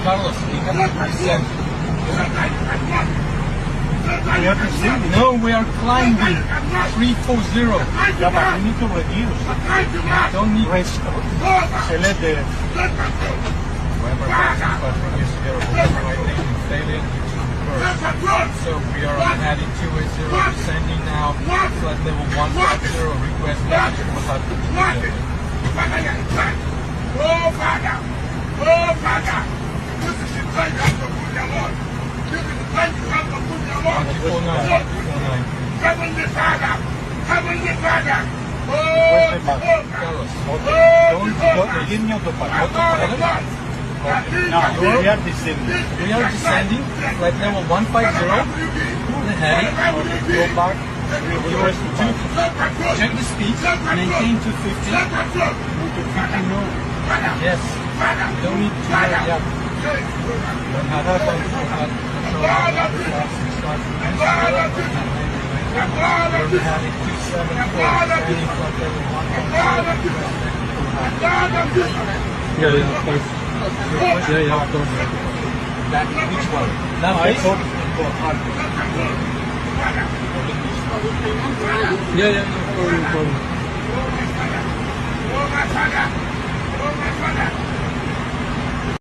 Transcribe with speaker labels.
Speaker 1: Carlos, we have to descend.
Speaker 2: We have to descend?
Speaker 1: No, we are climbing. 340.
Speaker 2: Yeah, but we need to reduce.
Speaker 1: Don't need
Speaker 2: Select the...
Speaker 1: Remember, but we used to get a failure first. So we are on heading 280, descending now. Flight level 150, request message for flight control.
Speaker 3: Oh, Father! Oh, Father! This is the time you have to put your Lord. This is the time you have to put your Lord.
Speaker 1: 249.
Speaker 3: Heavenly Father! Heavenly Father! Oh,
Speaker 1: Carlos,
Speaker 2: Don't give me autopilot. No, we are descending.
Speaker 1: we are descending. Flight level 150. Heading. Go back. Reverse to 2. Check the speed. Maintain 250. 250, no. Yes. Don't need to hurry up. We're having 274.
Speaker 4: Yeah, of course. Yeah, of course.
Speaker 1: That, which one? Now
Speaker 2: I
Speaker 1: face?
Speaker 2: thought
Speaker 4: Yeah, no problem.
Speaker 3: my Father! Oh, my Father!